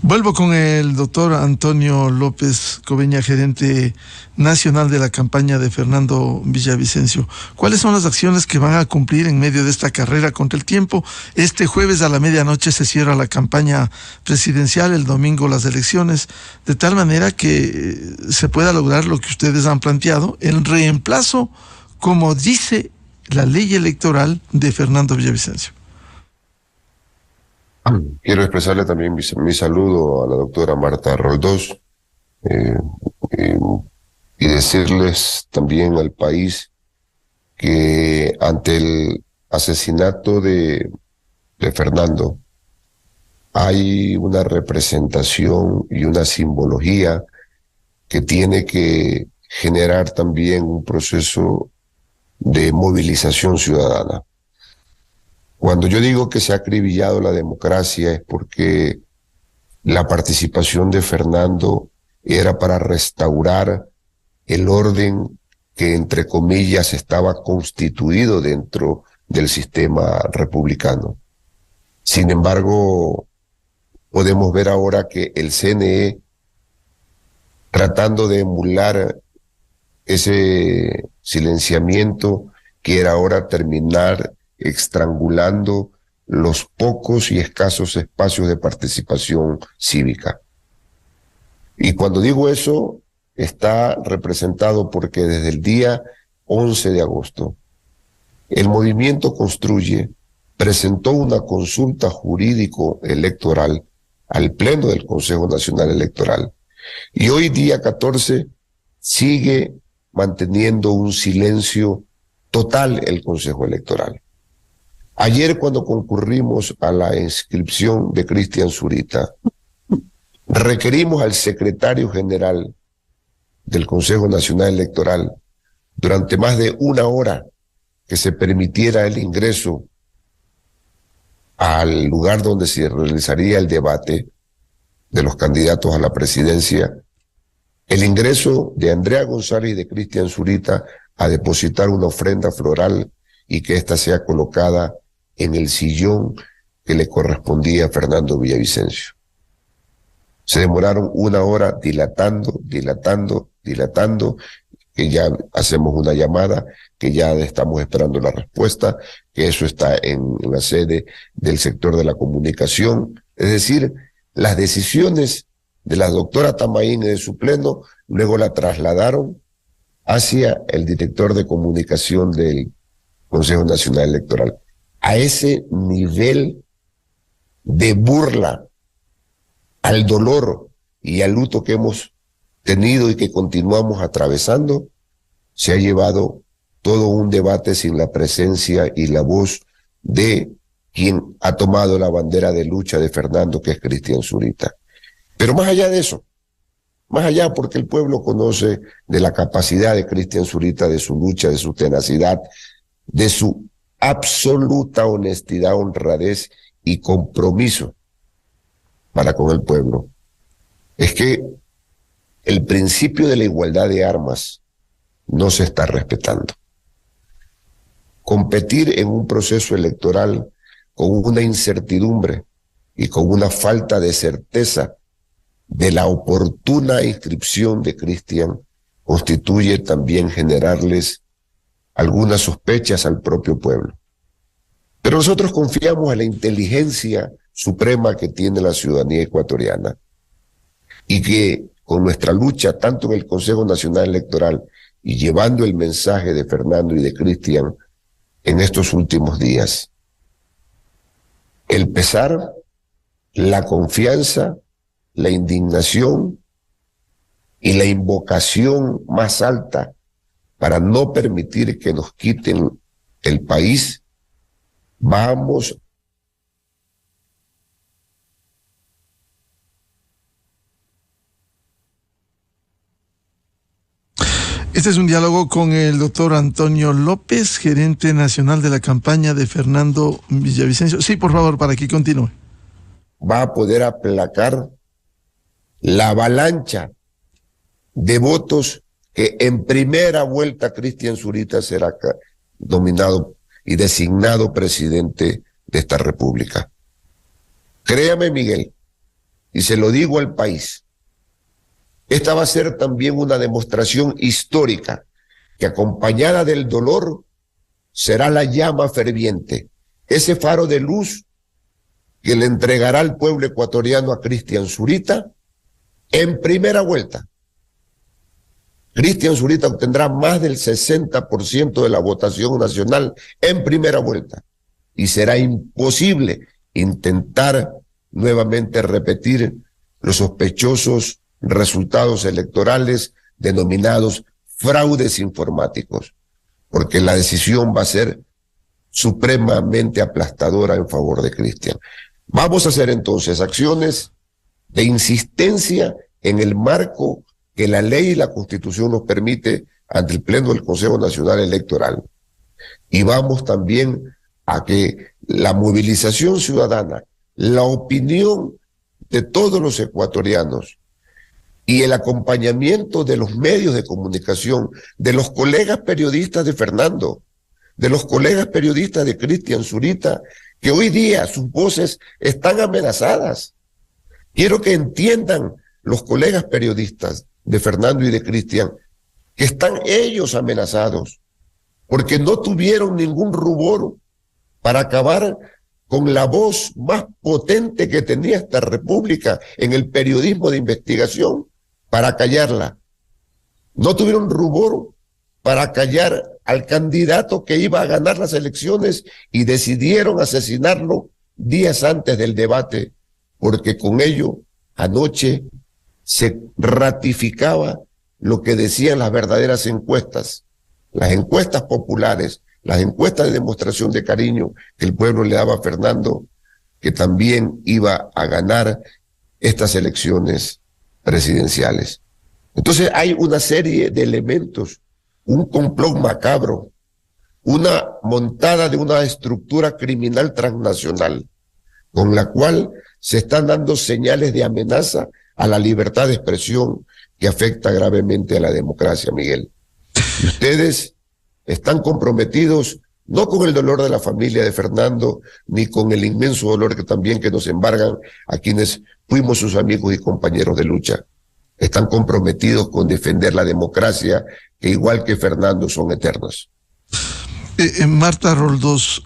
Vuelvo con el doctor Antonio López Cobeña, gerente nacional de la campaña de Fernando Villavicencio. ¿Cuáles son las acciones que van a cumplir en medio de esta carrera contra el tiempo? Este jueves a la medianoche se cierra la campaña presidencial, el domingo las elecciones, de tal manera que se pueda lograr lo que ustedes han planteado, el reemplazo, como dice la ley electoral, de Fernando Villavicencio. Quiero expresarle también mi saludo a la doctora Marta Roldós y decirles también al país que ante el asesinato de Fernando hay una representación y una simbología que tiene que generar también un proceso de movilización ciudadana. Cuando yo digo que se ha acribillado la democracia es porque la participación de Fernando era para restaurar el orden que, entre comillas, estaba constituido dentro del sistema republicano. Sin embargo, podemos ver ahora que el CNE, tratando de emular ese silenciamiento, quiere ahora terminar estrangulando los pocos y escasos espacios de participación cívica. Y cuando digo eso, está representado porque desde el día 11 de agosto, el Movimiento Construye presentó una consulta jurídico-electoral al Pleno del Consejo Nacional Electoral. Y hoy, día 14, sigue manteniendo un silencio total el Consejo Electoral. Ayer, cuando concurrimos a la inscripción de Cristian Zurita, requerimos al secretario general del Consejo Nacional Electoral durante más de una hora que se permitiera el ingreso al lugar donde se realizaría el debate de los candidatos a la presidencia, el ingreso de Andrea González y de Cristian Zurita a depositar una ofrenda floral y que ésta sea colocada en el sillón que le correspondía a Fernando Villavicencio. Se demoraron una hora dilatando, que ya hacemos una llamada, que ya estamos esperando la respuesta, que eso está en la sede del sector de la comunicación. Es decir, las decisiones de la doctora Tamaín y de su pleno, luego la trasladaron hacia el director de comunicación del Consejo Nacional Electoral. A ese nivel de burla al dolor y al luto que hemos tenido y que continuamos atravesando, se ha llevado todo un debate sin la presencia y la voz de quien ha tomado la bandera de lucha de Fernando, que es Cristian Zurita. Pero más allá de eso, más allá porque el pueblo conoce de la capacidad de Cristian Zurita, de su lucha, de su tenacidad, de su absoluta honestidad, honradez y compromiso para con el pueblo, es que el principio de la igualdad de armas no se está respetando. Competir en un proceso electoral con una incertidumbre y con una falta de certeza de la oportuna inscripción de Cristian constituye también generarles algunas sospechas al propio pueblo. Pero nosotros confiamos en la inteligencia suprema que tiene la ciudadanía ecuatoriana y que con nuestra lucha, tanto en el Consejo Nacional Electoral y llevando el mensaje de Fernando y de Cristian en estos últimos días, el pesar, la confianza, la indignación y la invocación más alta para no permitir que nos quiten el país, vamos Este es un diálogo con el doctor Antonio López, gerente nacional de la campaña de Fernando Villavicencio. Sí, por favor, para que continúe. Va a poder aplacar la avalancha de votos que en primera vuelta Cristian Zurita será nominado y designado presidente de esta república. Créame, Miguel, y se lo digo al país, esta va a ser también una demostración histórica que, acompañada del dolor, será la llama ferviente, ese faro de luz que le entregará al pueblo ecuatoriano a Cristian Zurita en primera vuelta. Cristian Zurita obtendrá más del 60% de la votación nacional en primera vuelta y será imposible intentar nuevamente repetir los sospechosos resultados electorales denominados fraudes informáticos. porque la decisión va a ser supremamente aplastadora en favor de Cristian. Vamos a hacer entonces acciones de insistencia en el marco que la ley y la Constitución nos permite ante el Pleno del Consejo Nacional Electoral. Y vamos también a que la movilización ciudadana, la opinión de todos los ecuatorianos y el acompañamiento de los medios de comunicación, de los colegas periodistas de Fernando, de los colegas periodistas de Cristian Zurita, que hoy día sus voces están amenazadas. Quiero que entiendan los colegas periodistas de Fernando y de Cristian que están ellos amenazados porque no tuvieron ningún rubor para acabar con la voz más potente que tenía esta república en el periodismo de investigación, para callarla. No tuvieron rubor para callar al candidato que iba a ganar las elecciones y decidieron asesinarlo días antes del debate, porque con ello anoche se ratificaba lo que decían las verdaderas encuestas, las encuestas populares, las encuestas de demostración de cariño que el pueblo le daba a Fernando, que también iba a ganar estas elecciones presidenciales. Entonces hay una serie de elementos, un complot macabro, una montada de una estructura criminal transnacional, con la cual se están dando señales de amenaza a la libertad de expresión que afecta gravemente a la democracia, Miguel. Y ustedes están comprometidos no con el dolor de la familia de Fernando, ni con el inmenso dolor que nos embargan a quienes fuimos sus amigos y compañeros de lucha. Están comprometidos con defender la democracia, que igual que Fernando son eternos. Marta Roldós,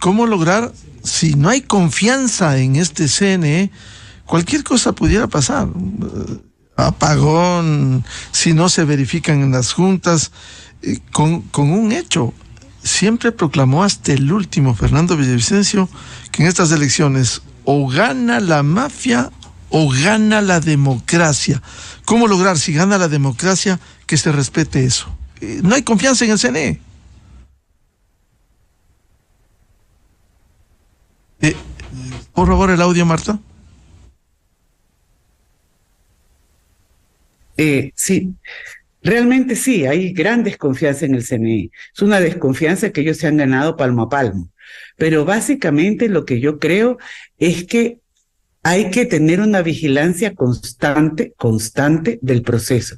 ¿cómo lograr, si no hay confianza en este CNE, cualquier cosa pudiera pasar? Apagón, si no se verifican en las juntas, con un hecho. Siempre proclamó hasta el último Fernando Villavicencio que en estas elecciones o gana la mafia o gana la democracia. ¿Cómo lograr, si gana la democracia, que se respete eso? No hay confianza en el CNE. Por favor, el audio, Marta. Sí, realmente sí, hay gran desconfianza en el CNE. Es una desconfianza que ellos se han ganado palmo a palmo. Pero básicamente lo que yo creo es que hay que tener una vigilancia constante del proceso.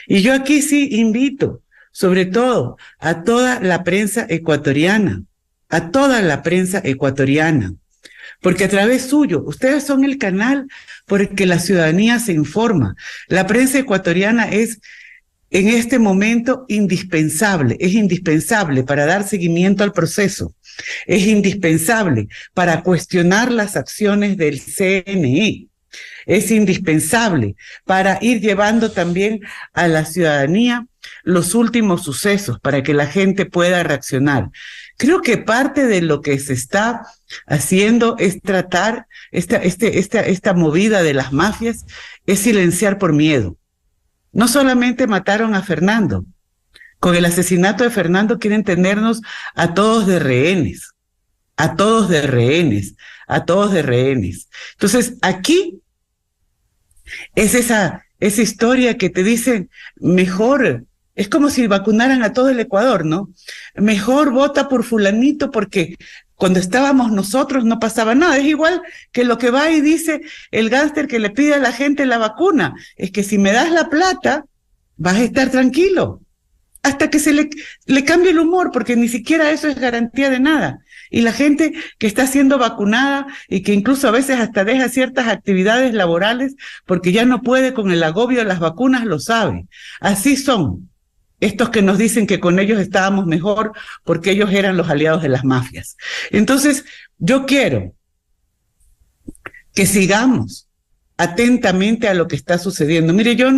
Y yo aquí sí invito, sobre todo, a toda la prensa ecuatoriana, porque a través suyo, ustedes son el canal por el que la ciudadanía se informa. La prensa ecuatoriana es en este momento indispensable, es indispensable para dar seguimiento al proceso, es indispensable para cuestionar las acciones del CNE, es indispensable para ir llevando también a la ciudadanía los últimos sucesos para que la gente pueda reaccionar. Creo que parte de lo que se está haciendo es tratar esta movida de las mafias, es silenciar por miedo. No solamente mataron a Fernando, con el asesinato de Fernando quieren tenernos a todos de rehenes. Entonces, aquí es esa historia que te dicen, mejor, es como si vacunaran a todo el Ecuador, ¿no? Mejor vota por fulanito porque cuando estábamos nosotros no pasaba nada. Es igual que lo que va y dice el gángster que le pide a la gente la vacuna. Es que si me das la plata, vas a estar tranquilo. Hasta que se le cambie el humor, porque ni siquiera eso es garantía de nada. Y la gente que está siendo vacunada y que incluso a veces hasta deja ciertas actividades laborales porque ya no puede con el agobio de las vacunas, lo sabe. Así son estos que nos dicen que con ellos estábamos mejor porque ellos eran los aliados de las mafias. Entonces, yo quiero que sigamos atentamente a lo que está sucediendo. Mire, yo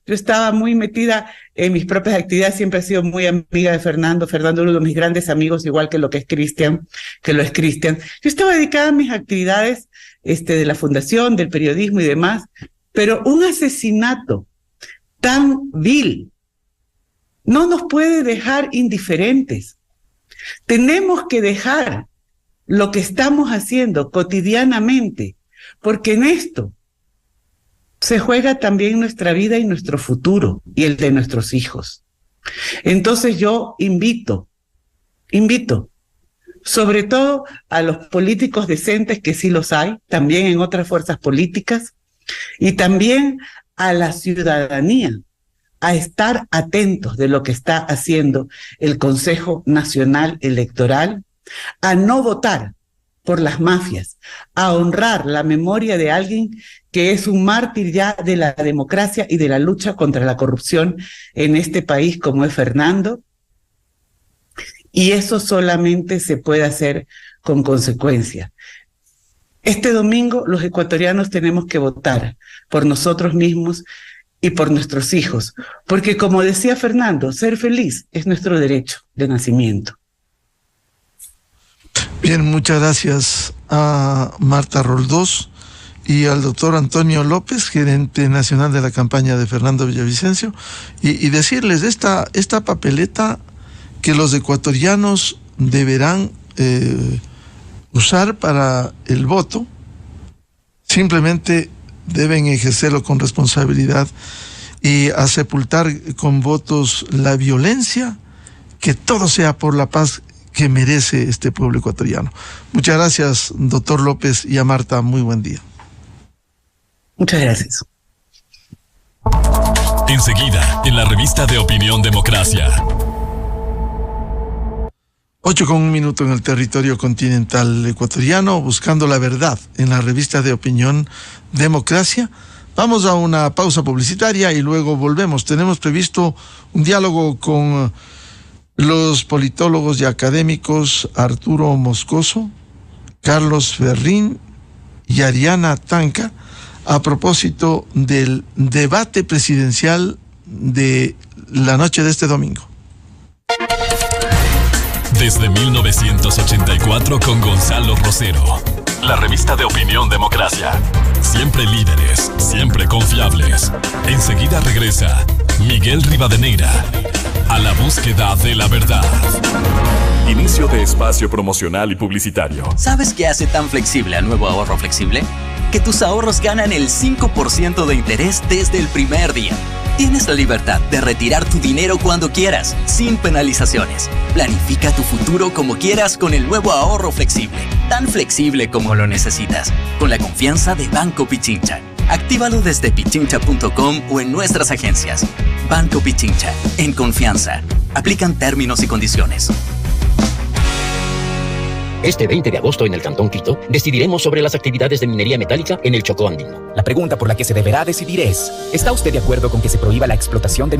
estaba muy metida en mis propias actividades, siempre he sido muy amiga de Fernando. Fernando es uno de mis grandes amigos, igual que lo es Cristian. Yo estaba dedicada a mis actividades de la fundación, del periodismo y demás, pero un asesinato tan vil, no nos puede dejar indiferentes. Tenemos que dejar lo que estamos haciendo cotidianamente, porque en esto se juega también nuestra vida y nuestro futuro y el de nuestros hijos. Entonces yo invito, sobre todo a los políticos decentes, que sí los hay, también en otras fuerzas políticas, y también a la ciudadanía, a estar atentos de lo que está haciendo el Consejo Nacional Electoral, a no votar por las mafias, a honrar la memoria de alguien que es un mártir ya de la democracia y de la lucha contra la corrupción en este país, como es Fernando. Y eso solamente se puede hacer con consecuencia. Este domingo los ecuatorianos tenemos que votar por nosotros mismos y por nuestros hijos, porque como decía Fernando, ser feliz es nuestro derecho de nacimiento. Bien, muchas gracias a Marta Roldós y al doctor Antonio López, gerente nacional de la campaña de Fernando Villavicencio, y decirles esta papeleta que los ecuatorianos deberán usar para el voto, simplemente deben ejercerlo con responsabilidad y a sepultar con votos la violencia, que todo sea por la paz que merece este pueblo ecuatoriano. Muchas gracias, doctor López, y a Marta, muy buen día. Muchas gracias. Enseguida, en la revista de Opinión Democracia. 8:01 en el territorio continental ecuatoriano, buscando la verdad en la revista de Opinión Democracia. Vamos a una pausa publicitaria y luego volvemos. Tenemos previsto un diálogo con los politólogos y académicos Arturo Moscoso, Carlos Ferrín y Ariana Tanca a propósito del debate presidencial de la noche de este domingo. Desde 1984 con Gonzalo Rosero. La revista de Opinión Democracia. Siempre líderes, siempre confiables. Enseguida regresa Miguel Rivadeneira a la búsqueda de la verdad. Inicio de espacio promocional y publicitario. ¿Sabes qué hace tan flexible al nuevo ahorro flexible? Que tus ahorros ganan el 5% de interés desde el primer día. Tienes la libertad de retirar tu dinero cuando quieras, sin penalizaciones. Planifica tu futuro como quieras con el nuevo ahorro flexible. Tan flexible como lo necesitas. Con la confianza de Banco Pichincha. Actívalo desde pichincha.com o en nuestras agencias. Banco Pichincha. En confianza. Aplican términos y condiciones. Este 20 de agosto en el Cantón Quito, decidiremos sobre las actividades de minería metálica en el Chocó andino. La pregunta por la que se deberá decidir es: ¿está usted de acuerdo con que se prohíba la explotación de